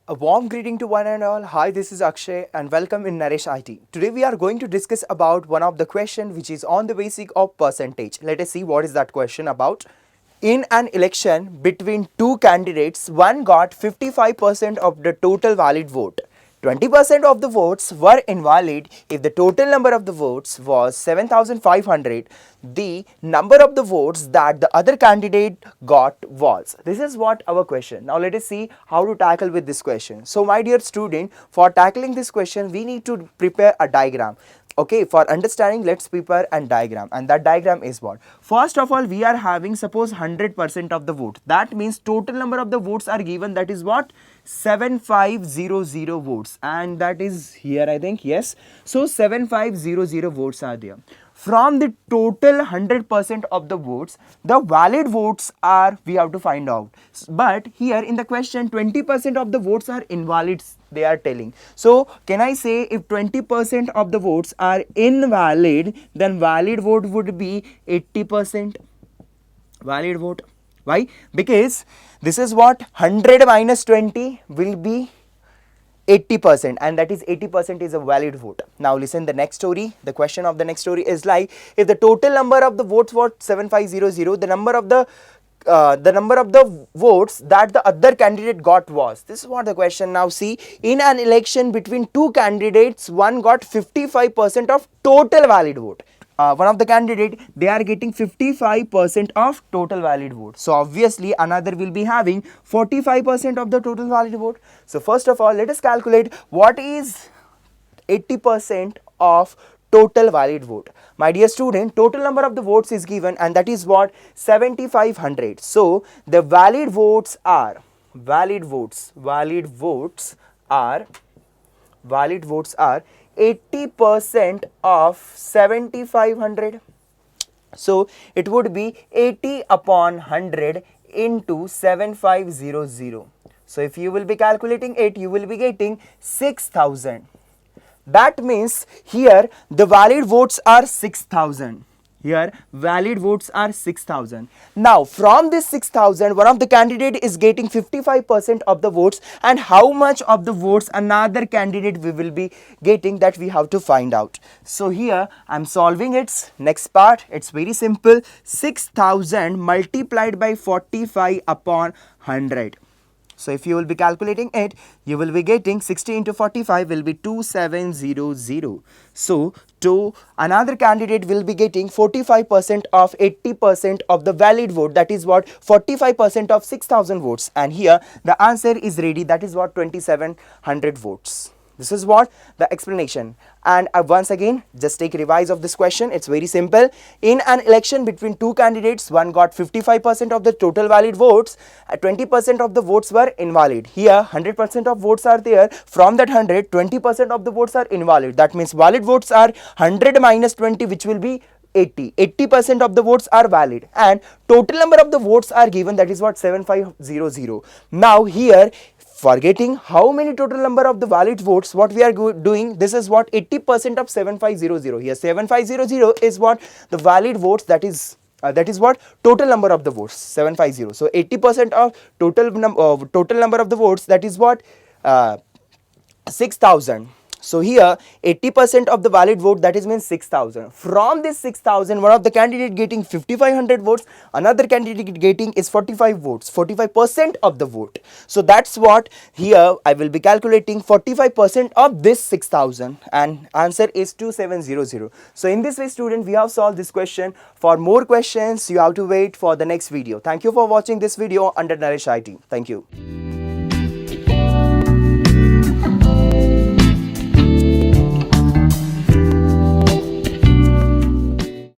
A warm greeting to one and all. Hi, this is Akshay and welcome in Naresh IT. Today we are going to discuss about one of the question which is on the basic of percentage. Let us see what is that question about. In an election between two candidates, one got 55% of the total valid vote. 20% of the votes were invalid. If the total number of the votes was 7,500, the number of the votes that the other candidate got was. This is what our question. Now let us see how to tackle with this question. So my dear student, for tackling this question, we need to prepare a diagram. Okay, for understanding, let's prepare a diagram, and that diagram is what? First of all, we are having suppose 100% of the vote. That means total number of the votes are given, that is what? 7500 votes, and that is here, I think. Yes, so 7500 votes are there. From the total 100% of the votes, the valid votes are, we have to find out. But here in the question, 20% of the votes are invalids, they are telling. So can I say if 20% of the votes are invalid, then valid vote would be 80%. Valid vote. Why? Because this is what? 100 minus 20 will be 80%, and that is 80% is a valid vote. Now listen the next story. The question of the next story is like, if the total number of the votes was 7500, the number of the votes that the other candidate got was. This is what the question. Now see, in an election between two candidates, one got 55% of total valid vote. One of the candidate, they are getting 55% of total valid vote. So obviously another will be having 45% of the total valid vote. So first of all, let us calculate what is 80% of total valid vote. My dear student, total number of the votes is given, and that is what? 7500. So the valid votes are 80% of 7500. So it would be 80 upon 100 into 7500. So if you will be calculating it, you will be getting 6000. That means here the valid votes are 6000. Here valid votes are 6000. Now from this 6000, one of the candidate is getting 55% of the votes, and how much of the votes another candidate we will be getting, that we have to find out. So here I'm solving its next part. It's very simple. 6000 multiplied by 45 upon 100. So if you will be calculating it, you will be getting 60 into 45 will be 2700. So to another candidate will be getting 45% of 80% of the valid vote, that is what? 45% of 6000 votes, and here the answer is ready, that is what? 2700 votes. This is what the explanation. And once again, just take a revise of this question. It's very simple. In an election between two candidates, one got 55% of the total valid votes, 20% of the votes were invalid. Here 100% of votes are there. From that 100, 20% of the votes are invalid. That means valid votes are 100 minus 20, which will be 80. 80% of the votes are valid, and total number of the votes are given, that is what? 7500. Now here, for getting how many total number of the valid votes, what we are doing, this is what? 80% of 7500. Here 7500 is what? The valid votes, that is what? Total number of the votes, 750. So 80% of total number of the votes, that is what? 6000. So here 80% of the valid vote, that is means 6000. From this 6000, one of the candidate getting 5500 votes, another candidate getting is 45 votes, 45% of the vote. So that's what here I will be calculating 45% of this 6000, and answer is 2700. So in this way, student, we have solved this question. For more questions, you have to wait for the next video. Thank you for watching this video under Naresh IT. Thank you.